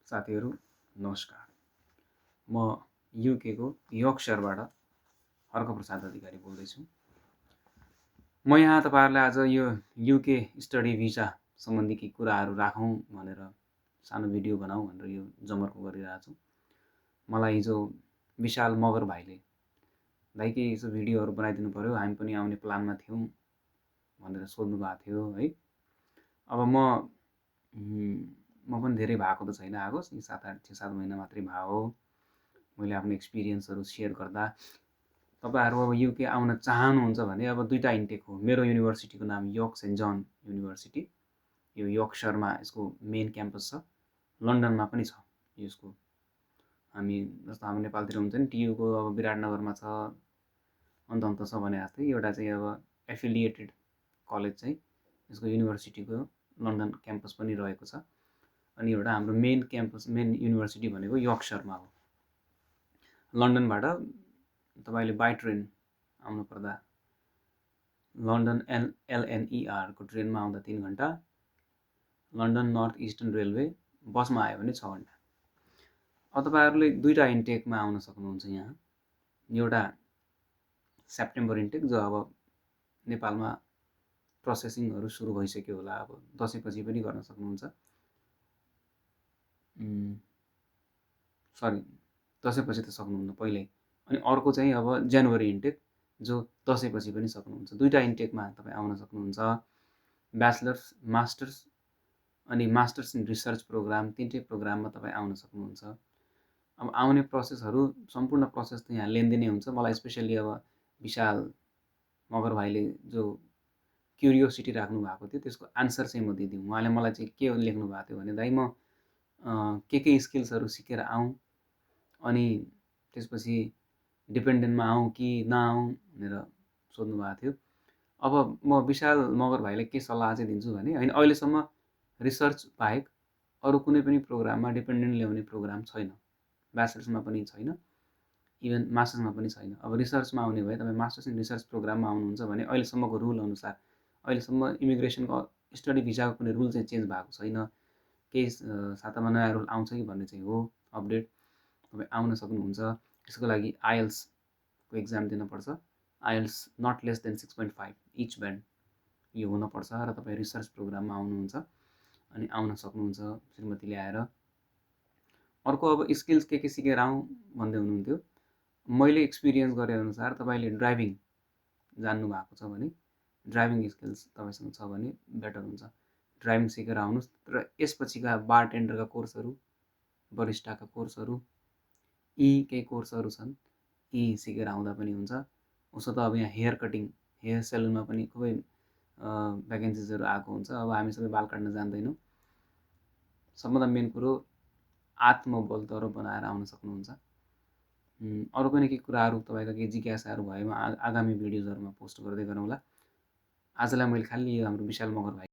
साथीहरू नमस्कार। म युकेको यर्कसयरबाट हर्कप्रसाद अधिकारी बोल्दैछु। म यहाँ तपाईहरुलाई आज यो युके स्टडी भिजा सम्बन्धी केही कुराहरू राखौं भनेर सानो भिडियो बनाऊ भनेर यो जमर्को गरिरहेको छु। मलाई हिजो विशाल मगर भाइले दाइ के यसो भिडियोहरू बनाइदिनु पर्यो, हामी पनि आउने प्लानमा थियौं भनेर सोध्नु भएको थियो है। अब म पनि धेरै भएको त छैन, आएको 6-7 महिना मात्रै भयो हो। मैले आफ्नो एक्सपिरियन्सहरू सेयर गर्दा तपाईहरु अब युके आउन चाहनुहुन्छ भने अब दुईटा इन्टेक हो। मेरो युनिभर्सिटीको नाम यर्क सेन्ट जन युनिभर्सिटी, यो यर्कसयरमा यसको मेन क्याम्पस छ। लन्डनमा पनि छ यसको। हामी जस्तो हाम्रो नेपालतिर हुन्छ नि टियु को अब विराटनगरमा छ, अन्त छ भने जस्तै एउटा चाहिँ अब एफिलिएटेड कलेज चाहिँ यसको युनिभर्सिटीको लन्डन क्याम्पस पनि रहेको छ। अनि एउटा हाम्रो मेन क्याम्पस मेन युनिभर्सिटी भनेको यर्कसयरमा हो। लन्डनबाट तपाईले बाइ ट्रेन आउनु पर्दा लन्डन LNER को ट्रेनमा आउँदा 3 घण्टा, लन्डन नर्थ इस्टर्न रेलवे बसमा आयो भने 6 घण्टा। अब तपाईहरुले दुईटा इन्टेकमा आउन सक्नुहुन्छ यहाँ। एउटा सेप्टेम्बर इन्टेक जो अब नेपालमा प्रोसेसिङहरु सुरु भइसक्यो होला, अब दशैंपछि पनि गर्न सक्नुहुन्छ। सरी, दशैंपछि त सक्नुहुन्न पहिल्यै। अनि अर्को चाहिँ अब जनवरी इन्टेक जो दशैंपछि पनि सक्नुहुन्छ। दुईटा इन्टेकमा तपाई आउन सक्नुहुन्छ। ब्याचलर्स, मास्टर्स अनि मास्टर्स इन रिसर्च प्रोग्राम तीनटै प्रोग्राममा तपाई आउन सक्नुहुन्छ। अब आउने प्रोसेसहरु सम्पूर्ण प्रोसेस त यहाँ लेन्दी नै हुन्छ। मलाई स्पेशली अब विशाल मगर भाइले जो क्युरियोसिटी राख्नु भएको थियो त्यसको आन्सर चाहिँ म दिदिउँ। उहाँले मलाई चाहिँ के लेख्नु भएको थियो भने दाइ म के स्किल्सहरु सिकेर आऊँ अनि त्यसपछि डिपेन्डेन्टमा आऊँ कि नआऊँ भनेर सोध्नु भएको थियो। अब म विशाल मगर भाइलाई के सल्लाह चाहिँ दिन्छु भने हैन, अहिलेसम्म रिसर्च बाहेक अरु कुनै पनि प्रोग्राममा डिपेन्डेन्ट ल्याउने प्रोग्राम छैन। ब्याचलर्समा पनि छैन, इभन मास्टर्समा पनि छैन। अब रिसर्चमा आउने भए तपाई मास्टर्स इन रिसर्च प्रोग्राममा आउनुहुन्छ भने अहिलेसम्मको रुल अनुसार अहिलेसम्म इमिग्रेसनको स्टडी भिजाको कुनै रुल चाहिँ चेन्ज भएको छैन। केही सातामा नयाँ रुल आउँछ कि भन्ने चाहिँ हो अपडेट। तपाई आउन सक्नुहुन्छ। त्यसको लागि आइएल्स को एक्जाम दिन पर्छ। IELTS not less than 6.5 each band यो हुन पर्छ र तपाई रिसर्च प्रोग्राममा आउनुहुन्छ अनि आउन सक्नुहुन्छ श्रीमती ल्याएर। अर्को अब स्किल्स के सिकेर आऊँ भन्दै हुनुहुन्थ्यो। मैले एक्सपिरियन्स गरे अनुसार तपाईले ड्राइभिङ जान्नु भएको छ भने ड्राइभिङ स्किल्स तपाईसँग छ भने बेटर हुन्छ। ड्राइभिङ सिकेर आउनुस् र यसपछिका बारटेन्डरका कोर्सहरु, बरिस्टाका कोर्सहरु, यी केही कोर्सहरु छन्, यी सिकेर आउँदा पनि हुन्छ। उसो त अब यहाँ हेयर कटिङ, हेयर सेलुनमा पनि खुबै भ्याकेन्सिजहरु आएको हुन्छ। अब हामी सबै बाल काट्न जान्दैनौं। सबभन्दा मेन कुरो आत्मबल दह्रो बनाएर आउन सक्नुहुन्छ। अरु पनि केही कुराहरु तपाईका केही जिज्ञासाहरु भएमा आगामी भिडियोजहरुमा पोस्ट गर्दै गरौँला। आजलाई मैले खाली यो हाम्रो विशाल मगर भाइ